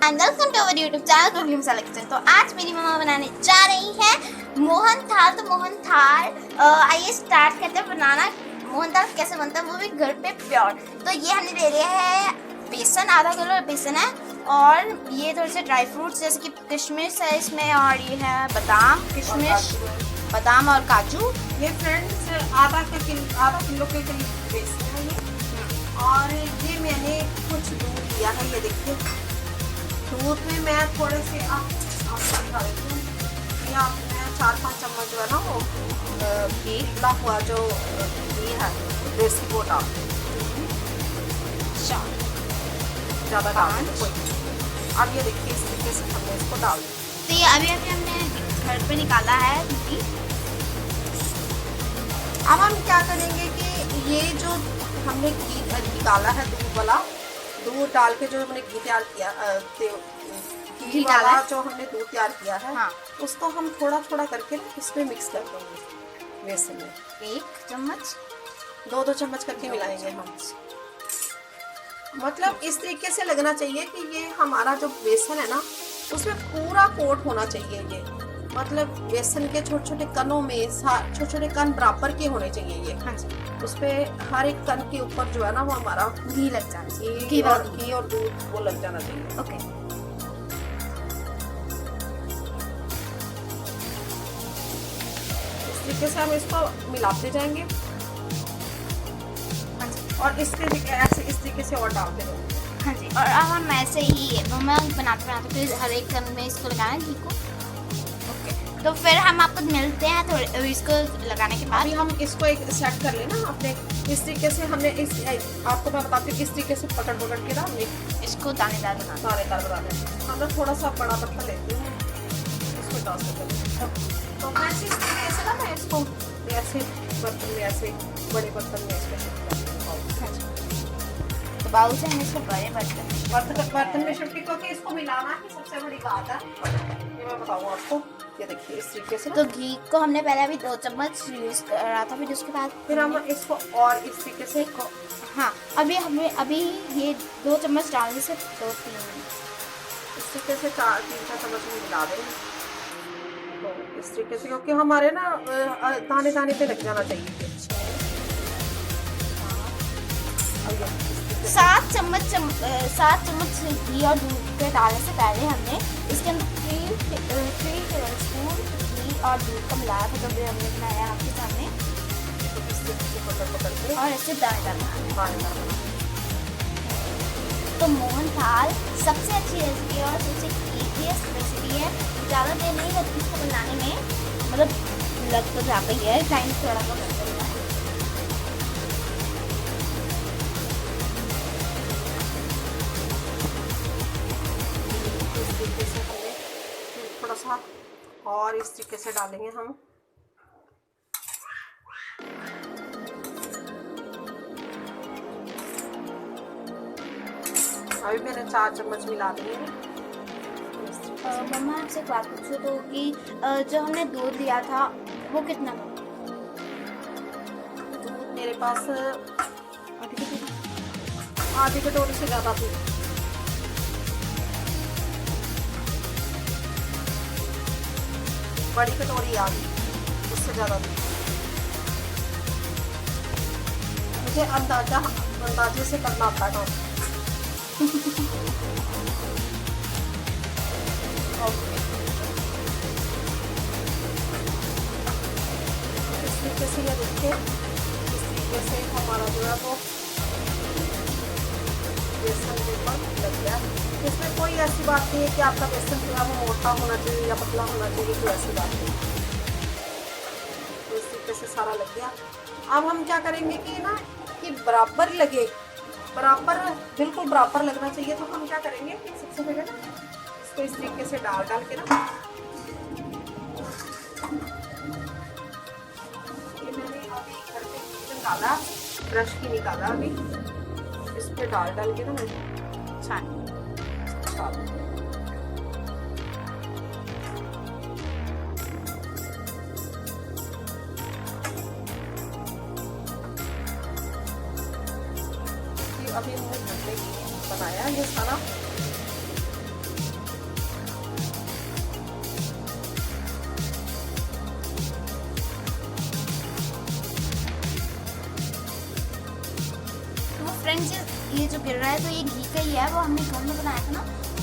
And welcome to our YouTube channel cooking selection. तो आज मेरी मम्मा बनाने जा रही है मोहन थाल। तो मोहन थाल आइए स्टार्ट करते हैं बनाना। मोहन थाल कैसे बनता है वो भी घर पे प्योर। तो ये हमने ले लिया है बेसन, आधा किलो बेसन है, और ये थोड़े से ड्राई फ्रूट्स जैसे कि किशमिश है इसमें, और ये है बादाम, किशमिश, बादाम और काजू। ये फ्रेंड्स आधा किलो के करीब बेसन है ये। और ये मैंने कुछ दूध लिया है, ये देखिए दूध में मैं थोड़े से आपको दिखा देती हूँ। यहाँ मैं 4-5 चम्मच जो है ना वो घी उबला हुआ जो घी है देसी वो डाल ज़्यादा डाल कोई। अब ये देखिए इस तरीके से हमने इसको डाल दिया। तो ये अभी हमने घर पे निकाला है घी। अब हम क्या करेंगे कि ये जो हमने घी निकाला है दूध वाला, दूध डाल के जो हमने घी तैयार किया घी वाला जो हमने दूध तैयार किया है, हाँ, उसको हम थोड़ा थोड़ा करके इसमें मिक्स कर देंगे। बेसन में 1 चम्मच 2-2 चम्मच करके मिलाएंगे हम। मतलब इस तरीके से लगना चाहिए कि ये हमारा जो बेसन है ना उसमें पूरा कोट होना चाहिए। ये मतलब बेसन के छोटे छोटे कणों में छोटे छोटे कण बराबर के होने चाहिए ये। हाँ जी। उस पे हर एक कण के ऊपर जो है ना वो हमारा घी लग जाना चाहिए, घी और दूध वो लग जाना चाहिए। ओके। इस तरीके से हम इसको मिलाते जाएंगे। हाँ जी। और इस तरीके से और डालते रहेंगे। हाँ जी। और अब हम ऐसे ही मम्मा बनाते बनाते फिर हर एक कण में इसको लगाना है घी को। ओके, तो फिर हम आपको मिलते हैं थोड़े इसको लगाने के बाद। अभी हम इसको एक सेट कर लेना अपने इस तरीके से। हमने आपको मैं बताती हूँ, इस तरीके से पकड़ के ना हमने इसको दानेदार बनाना। दानेदार हमने थोड़ा सा बड़ा बर्तन लेती हूँ, इसको टॉस कर। तो ऐसे इस तरीके से ना मैं इसको ऐसे बर्तन में, ऐसे बड़े बर्तन में इसको शिफ्ट कर देती हूँ। तो बाउल से हम इसको बड़े बर्तन में शिफ्ट, क्योंकि इसको मिलाना ही सबसे बड़ी बात है। ये मैं बताऊँ आपको, ये देखिए इस तरीके से। तो घी को हमने पहले अभी 2 चम्मच यूज करा था, फिर उसके बाद फिर हम इसको और इस तरीके से हाँ अभी ये 2 चम्मच डालने से 2-3 इस तरीके से 3-4 चम्मच में मिला देंगे। तो इस तरीके से, क्योंकि हमारे ना दाने दाने पे लग जाना चाहिए। 7 चम्मच घी और दूध के डालने से पहले हमने इसके अंदर 3 टेबलस्पून घी और दूध का मिलाया था, जब हमने बनाया आपके सामने। पकड़ के और इससे दानेदार बनाना। दानेदार। तो मोहन थाल सबसे अच्छी रेसिपी और सबसे ईजीएस्ट रेसिपी है। ज़्यादा देर नहीं लगती इसको बनाने में, मतलब लग तो जाता ही है, टाइम थोड़ा कम लगता है। थोड़ा सा और इस तरीके से डालेंगे हम। अभी मैंने 4 चम्मच मिला दिए। मम्मा आपसे एक बात पूछो तो कि जो हमने दूध लिया था वो कितना था? दूध मेरे पास आधी कटोरी से ज़्यादा थी। बड़ी कटोरी आ गई, उससे ज़्यादा थी। मुझे अंदाजे से करना आता है। ओके, इस तरीके से ये देखिए, इस तरीके से हमारा जो है वो बेसन बिल्कुल लग गया। इसमें कोई ऐसी बात नहीं है कि आपका बेसन जो है वो मोटा होना चाहिए या पतला होना चाहिए, कोई ऐसी बात नहीं। तो इस तरीके से सारा लग गया। अब हम क्या करेंगे कि ना कि बराबर लगे, बिल्कुल बराबर लगना चाहिए। तो हम क्या करेंगे कि सबसे पहले ना इसको इस तरीके से डाल के ना, ये मैंने अभी घर पे निकाला, ब्रश की निकाला अभी, इस पे डाल के ना मैं छान अभी हमने घर पे बनाया ये सारा। ये जो गिर रहा है तो ये घी का ही है, वो हमने घर में बनाया था ना।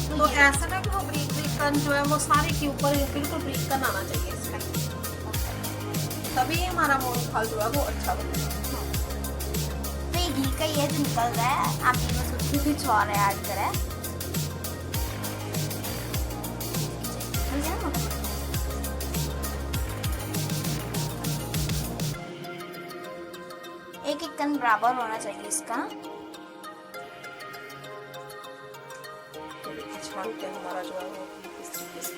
तो ये ऐसा ना कि वो ब्रीक ब्रीक कन जो है वो सारे के ऊपर बिल्कुल ब्रीक कन आना चाहिए इसमें, तभी हमारा मूंगफल जो है वो अच्छा बनेगा। तो ये घी का ही है जो निकल रहा है, आप ये बस उसमें कुछ और ऐड करें। एक एक कन बराबर होना चाहिए इसका। छानते हैं हमारा जो है वो इस तरीके से।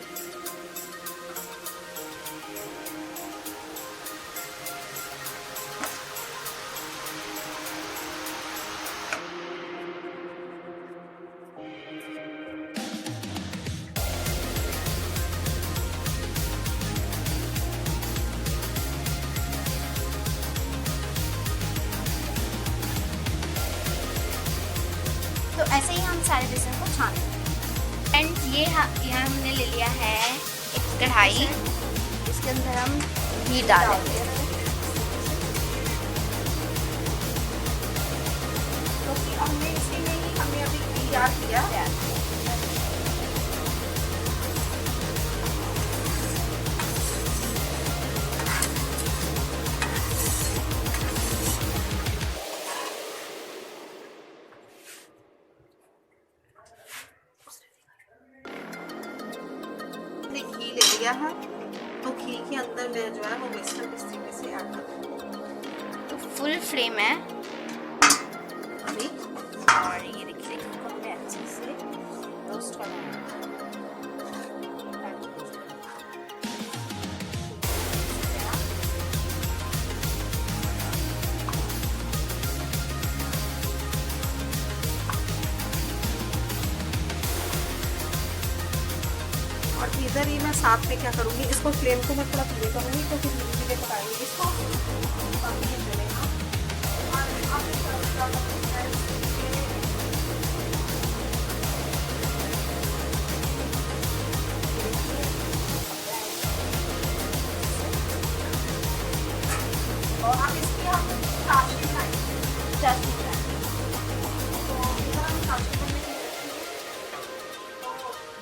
तो ऐसे ही हम सारे बेसन को छानेंगे। एंड ये यहाँ हमने ले लिया है एक कढ़ाई, इसके अंदर हम घी डालेंगे। क्योंकि हमने इसी में ही हमने अभी तैयार किया है। घी ले लिया है, तो घी के अंदर मैं जो है वो बेसन इस तरीके से ऐड कर दूंगी। तो फुल फ्लेम है अभी और ये देखिए हमने अच्छे से रोस्ट करना है। और इधर ही मैं साथ में क्या करूँगी, इसको फ्लेम को मैं थोड़ा धीरे करूँगी क्योंकि धीरे धीरे पकाएंगे इसको, ताकि ये जलेगा। और अब इस तरह का और अब इसकी हम चाशनी बनाएंगे। चाशनी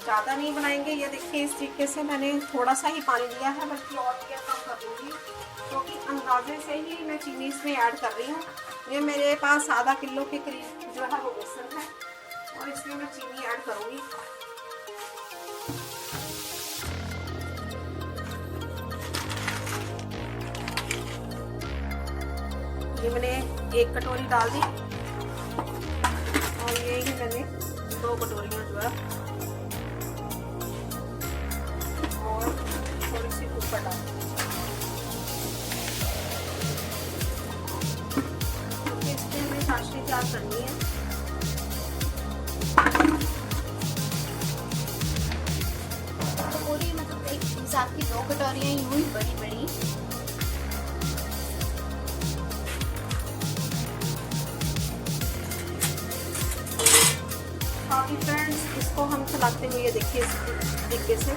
ज़्यादा नहीं बनाएंगे। ये देखिए इस तरीके से मैंने थोड़ा सा ही पानी लिया है, बल्कि और भी कम कर दूँगी क्योंकि अंदाजे से ही मैं चीनी इसमें ऐड कर रही हूँ। ये मेरे पास आधा किलो के करीब जो है वो बेसन है और इसमें मैं चीनी ऐड करूँगी। ये मैंने 1 कटोरी डाल दी और ये ही मैंने 2 कटोरियाँ जो है और थोड़ी सी ऊपर डाल दी। क्योंकि इसमें हमें चाशनी तैयार करनी है। तो पूरी मतलब एक हिसाब की 2 कटोरियाँ यूं ही बड़ी बड़ी। काफ़ी फ्रेंड्स, इसको हम चलाते हुए ये देखिए इस तरीके से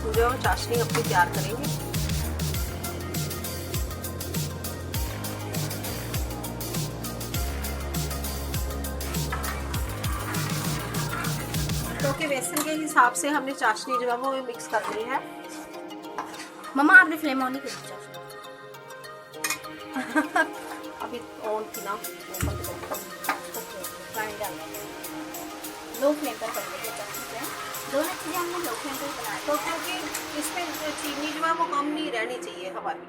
जो चाशनी अपनी तैयार करेंगे। क्योंकि बेसन के हिसाब से हमने चाशनी जो है वो मिक्स करनी है। मम्मा आपने फ्लेम ऑन नहीं करी चाशनी? अभी ऑन थी ना, पानी डालना है, लो फ्लेम पर कर देंगे चाशनी से। दोनों चीज़ें हमने लो फ्लेम पर बनाई तो क्योंकि इसमें चीनी जो है वो कम नहीं रहनी चाहिए हमारी,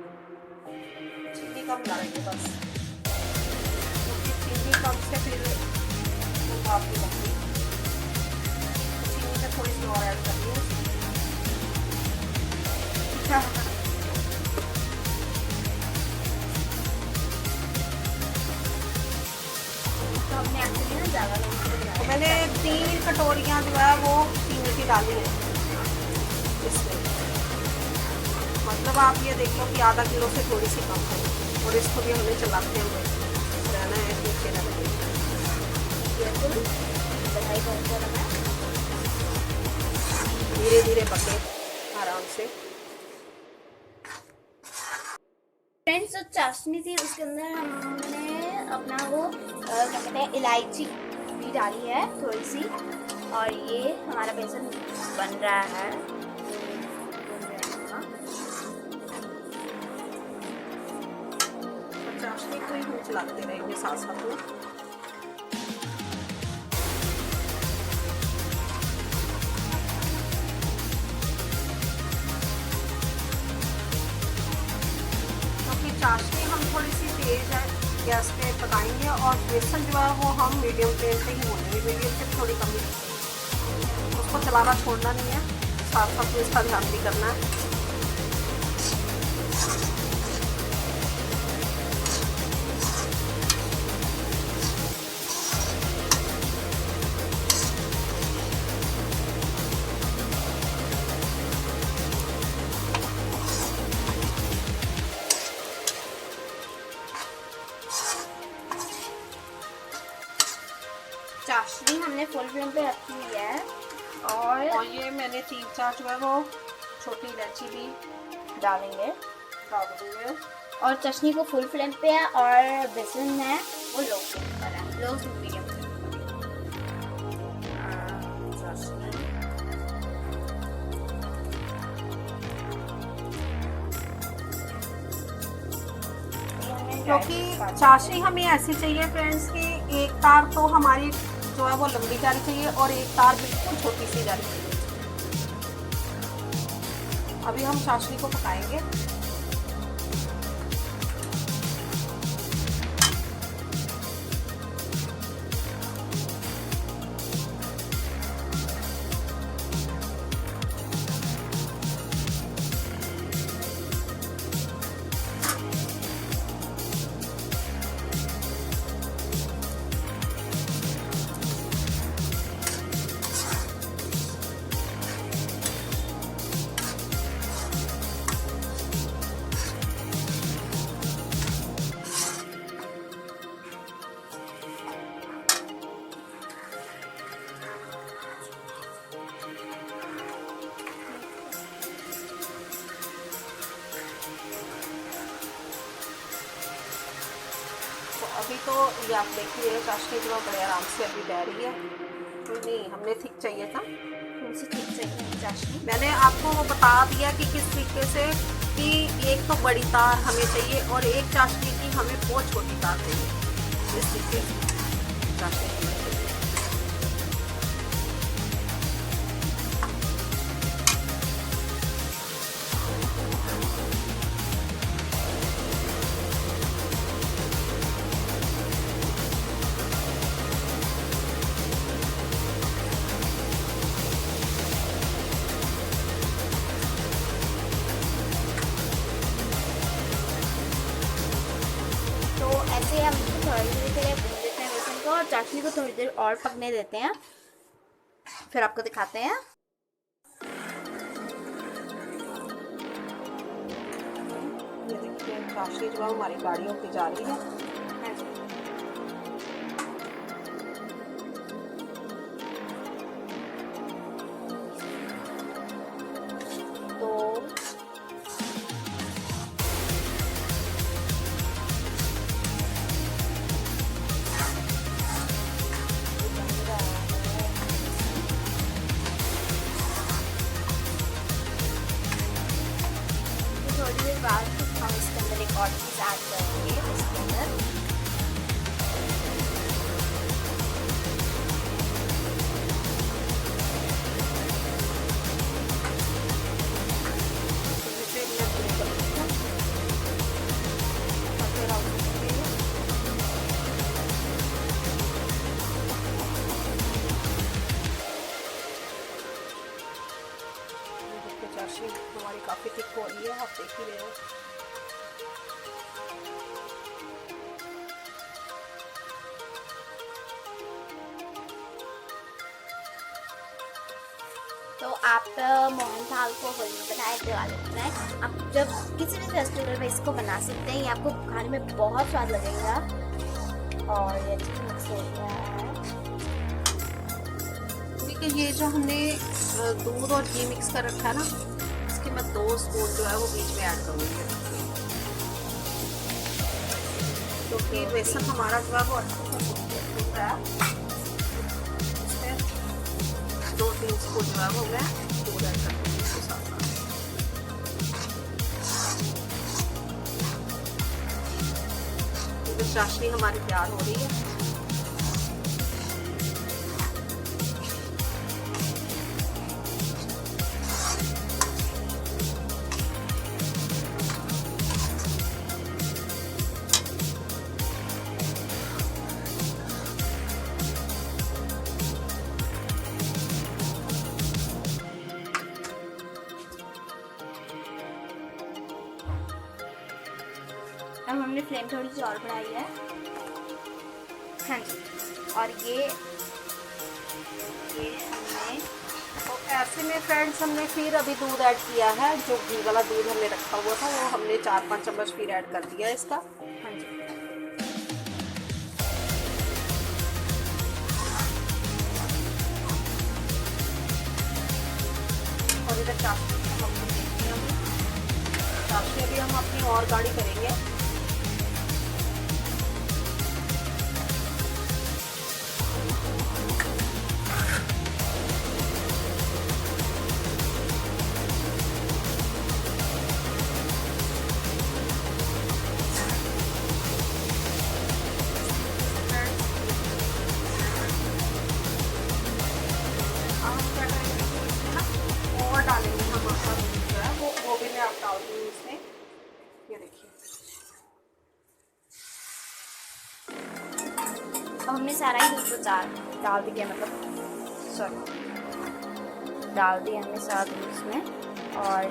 चीनी कम डालेंगे बस, क्योंकि चीनी कम से फिर आपकी बनती, चीनी में थोड़ी सी और ऐड करनी है। तो हमने एक्चुअली ना ज़्यादा लोगों को बनाया। तो मैंने 3 कटोरियाँ जो है वो चीनी की डाली है इसमें। मतलब आप ये देख लो कि आधा किलो से थोड़ी सी कम है और इसको भी हमें चलाते हुए रहना है, नीचे ना लगे। धीरे धीरे पके आराम से। फ्रेंड्स जो चाशनी थी उसके अंदर हमने अपना वो क्या कहते हैं इलायची भी डाली है थोड़ी सी, और ये हमारा बेसन बन रहा है। चाशनी को ही हम चलाते रहेंगे साथ साथ में। चाशनी हम थोड़ी सी तेज है गैस पे पकाएंगे, और बेसन जो है वो हम मीडियम फ्लेम पे ही भूनेंगे, मीडियम से थोड़ी कम ही। उसको चलाना छोड़ना नहीं है, साथ साथ में इसका ध्यान भी करना है। चाशनी हमने फुल फ्लेम पे रखी हुई है, और ये मैंने 3-4 जो है वो छोटी इलायची भी डालेंगे। डाल देंगे। और चाशनी को फुल फ्लेम पे है, और बेसन है वो लो फ्लेम पर है, लो टू मीडियम। क्योंकि चाशनी हमें ऐसी चाहिए फ्रेंड्स कि एक तार तो हमारी जो है वो लंबी जानी चाहिए, और एक तार बिल्कुल छोटी सी जानी चाहिए। अभी हम चाशनी को पकाएंगे। अभी तो ये आप देखिए चाशनी जो बड़े आराम से अभी बह रही है। तो नहीं, हमने थिक चाहिए था, थोड़ी सी ठीक चाहिए चाशनी। मैंने आपको वो बता दिया कि किस तरीके से, कि एक तो बड़ी तार हमें चाहिए और एक चाशनी की हमें बहुत छोटी तार चाहिए। इस तरीके से चाशनी हमें चाहिए। ऐसे हम थोड़ी देर के लिए भून देते हैं बेसन को, और चाशनी को थोड़ी देर और पकने देते हैं, फिर आपको दिखाते हैं। ये देखिए चाशनी जो है हमारी गाड़ियों पे जा रही है। थोड़ी देर बाद हम इसके अंदर एक और चीज़ ऐड करेंगे इसके अंदर। चाशनी हमारी काफ़ी थिक हो रही है, आप देख ही रहे हो। तो आप मोहनथाल को होली में बनाए, दिवाली में बनाए, आप जब किसी भी फेस्टिवल में इसको बना सकते हैं। ये आपको खाने में बहुत स्वाद लगेगा, और ये अच्छे से मिक्स हो गया है। देखिए ये जो हमने दूध और घी मिक्स कर रखा है ना, इसके मैं 2 स्पून जो है वो बीच में ऐड करूँगी। क्योंकि बेसन हमारा जो है वो अच्छे से भून रहा है। इसमें 2-3 स्पून जो है वो मैं दूध ऐड कर दूँगी इसके साथ साथ। तो चाशनी हमारी तैयार हो रही है। अब हमने फ्लेम थोड़ी सी और बढ़ाई है। हाँ जी, और ये हमने तो ऐसे में फ्रेंड्स हमने फिर अभी दूध ऐड किया है। जो घी वाला दूध हमने रखा हुआ था वो हमने 4-5 चम्मच फिर ऐड कर दिया है इसका। हाँ जी, और इधर चाशनी हम देखते हैं। चाशनी अभी हम अपनी और गाढ़ी करेंगे। डालेंगे हम अपना दूध जो है वो भी मैं आप डाल दूँगी इसमें। ये देखिए, अब हमने सारा ही दूध तो डाल दिया, मतलब सॉरी डाल दिया हमने सारा दूध इसमें। और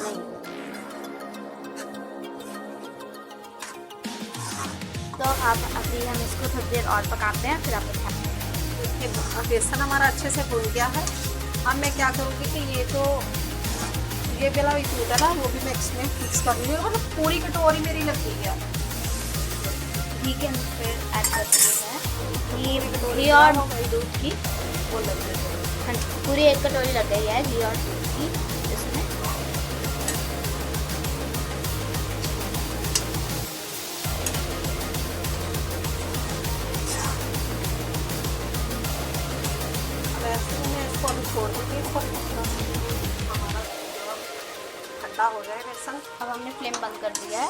नहीं, तो अब अभी हम इसको थोड़ी देर और पकाते हैं, फिर आपको दिखाते हैं। देखिए बेसन हमारा अच्छे से भुन गया है। अब मैं क्या करूँगी कि ये वाला भी दूध है ना वो भी मैं इसमें मिक्स कर लूँगी। मतलब पूरी कटोरी मेरी लग गई है। घी के अंदर फिर ऐड कर दिए हैं घी और दूध की, वो लग गई है। हाँ जी, पूरी 1 कटोरी लग गई है घी और दूध की इसमें। इसको अभी छोड़ दीजिए, इसको हमारा ठंडा हो जाए बेसन। अब हमने फ्लेम बंद कर दिया है।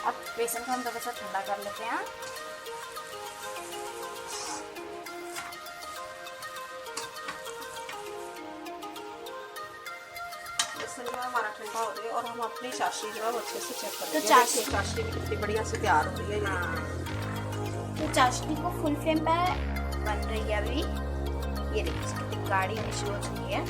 अब बेसन को हम थोड़ा सा ठंडा कर लेते हैं। बेसन जो है हमारा ठंडा हो गया और हम अपनी चाशनी जो है वो अच्छे से चेक कर तो लेंगे। चाशनी भी कितनी बढ़िया से तैयार हो रही है। तो चाशनी को फुल फ्लेम पे बन रही है अभी। ये देखिए कितनी गाढ़ी होनी शुरू हो चुकी है।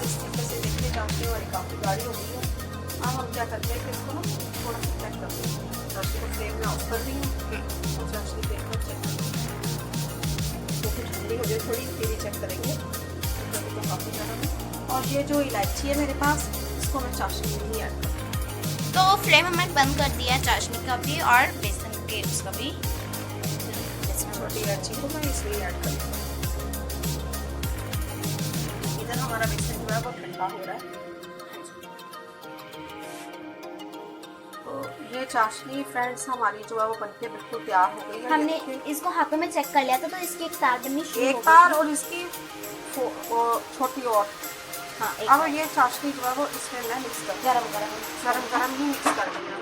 इस तरीके से देखिए चाशनी हमारी काफ़ी गाढ़ी हो गई है। अब हम क्या करते हैं कि इसको ना थोड़ा सा चेक करते हैं। चाशनी को फ्लेम में ऑफ कर दी है और चाशनी फ्लेम पर चेक करते हैं। ठंडी हो जाए थोड़ी फिर ही चेक करेंगे। तो काफ़ी ज़्यादा है। और ये जो इलायची है मेरे पास, इसको मैं चाशनी में ही ऐड करूँ। तो फ्लेम हमने बंद कर दिया है चाशनी का भी और बेसन के उसका भी। छोटी इलायची को मैं इसमें ऐड करूँगी। इधर हमारा बेसन जो है वो ठंडा हो रहा है। तो ये चाशनी फ्रेंड्स हमारी जो है वो बनके बिल्कुल तैयार हो गई है। हमने इसको हाथों में चेक कर लिया था, तो इसकी एक तार बननी शुरू हो एक गई तार थी। और इसकी छोटी और। हाँ, एक अब ये चाशनी जो है वो इसमें मैं मिक्स कर गरम ही मिक्स कर दिया।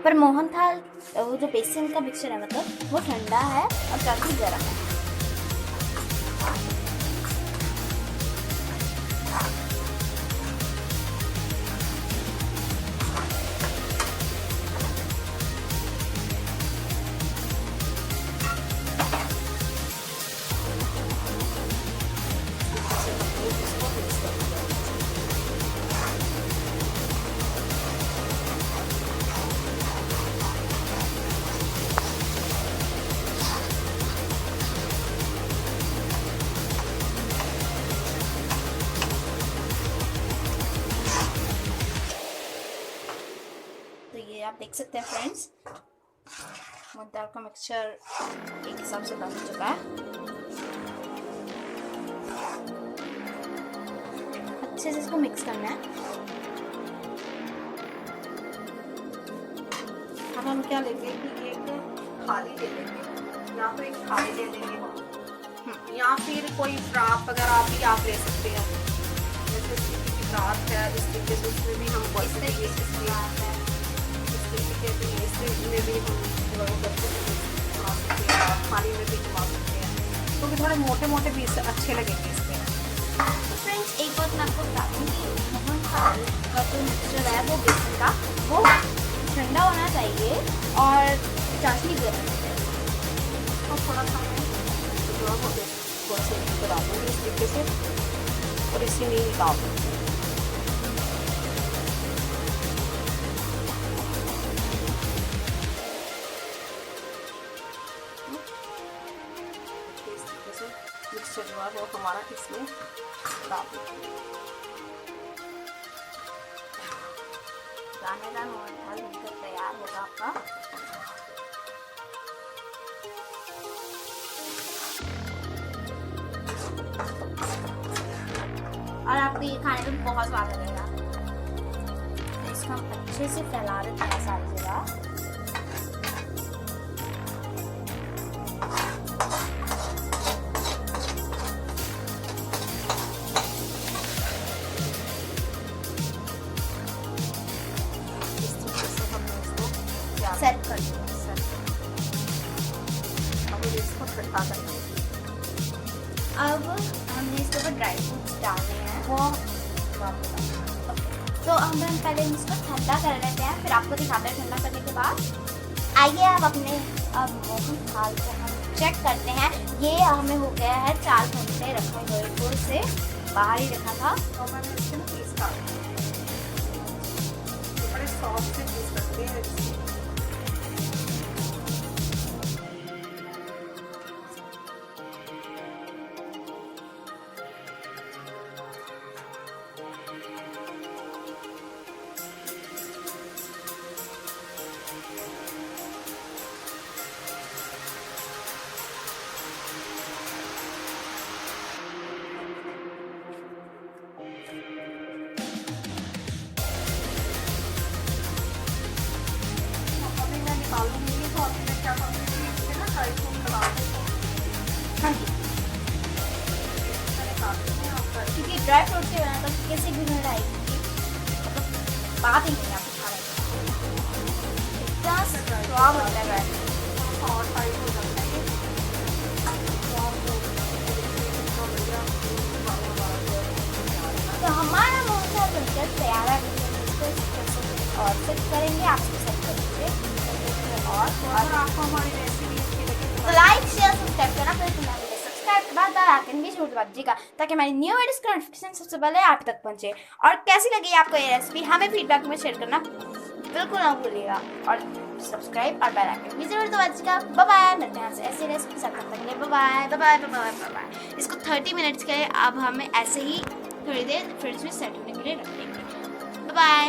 पर मोहन थाल वो जो बेसन का मिक्सचर है मतलब वो ठंडा है और काफी गर्म है। देख सकते हैं फ्रेंड्स, मोहन दाल का मिक्सचर एक हिसाब से बन चुका है। अच्छे से इसको मिक्स करना है। अब हम क्या लेंगे कि एक थाली ले लेंगे, या तो एक थाली ले लेंगे हम, या फिर कोई फ्राक वगैरह भी आप ले सकते हैं। जैसे की फ्राक है, इस तरीके से उसमें भी हम इस तरीके से इसमें भी हम बना सकते हैं, थाली में भी जमा सकते हैं, क्योंकि थोड़े मोटे मोटे पीस अच्छे लगेंगे इसमें। तो फ्रेंड्स एक बात मैं आपको बता दूँ कि मोहन थाल का जो मिक्सचर है वो बेसन का, वो ठंडा होना चाहिए और चाशनी गर्म होनी चाहिए। और थोड़ा सा मैं थोड़ा सा बना दूँगी इस तरीके से, और इसी में निकाल दूँगी। मिक्सचर जो है वो हमारा इसमें डाल देंगे। दानेदार मोहन थाल बनकर तैयार होगा आपका। और आपको ये खाने में बहुत स्वाद लगेगा। तो इसको हम अच्छे से फैला देते हैं सारी जगह। सेट कर दिया। अब इसको ठंडा करना है। अब हमने इसके ऊपर ड्राई फ्रूट्स डालने हैं, वो बात बताऊँ। तो हम पहले इसको ठंडा कर लेते हैं, फिर आपको दिखाते हैं ठंडा करने के बाद। आइए अब मोहन थाल को हम चेक करते हैं। ये हमें हो गया है 4 घंटे रखे हुए, दूर से बाहर ही रखा था। तो मैंने इसके पीस काटे, बड़े सॉफ्ट से पीस करते हैं। निकालूंगी तो आपने क्या करूँगी, इसमें ना ड्राई फ्रूट लगा देंगे। हाँ जी, मैंने काट दिया आपका। क्योंकि ड्राई फ्रूट से बना तो किसी भी में आएगी, मतलब बात ही नहीं आपको खाने की। इतना स्वाद होता है ड्राई फ्रूट। और टाइट हो जाता है। तो हमारा मोहन थाल बनकर तैयार है। और सेट करेंगे, आप सेट करेंगे और आपको हमारी रेसिपी अच्छी लगे तो लाइक शेयर सब्सक्राइब करना, फिर सब्सक्राइब के बाद आइकन भी छोड़ दीजिएगा, ताकि हमारी न्यू वीडियोस का नोटिफिकेशन सबसे पहले आप तक पहुंचे। और कैसी लगी आपको ये रेसिपी, हमें फीडबैक में शेयर करना बिल्कुल ना भूलिएगा, और सब्सक्राइब और बेल आइकन भी जरूर दबाइएगा। बाय बाय, मिलते हैं ऐसे रेसिपी सब तक के लिए। Bye bye bye bye bye bye. इसको 30 मिनट्स के लिए अब हमें ऐसे ही थोड़ी देर फ्रिज में सेट होने के लिए रख देंगे। Bye bye.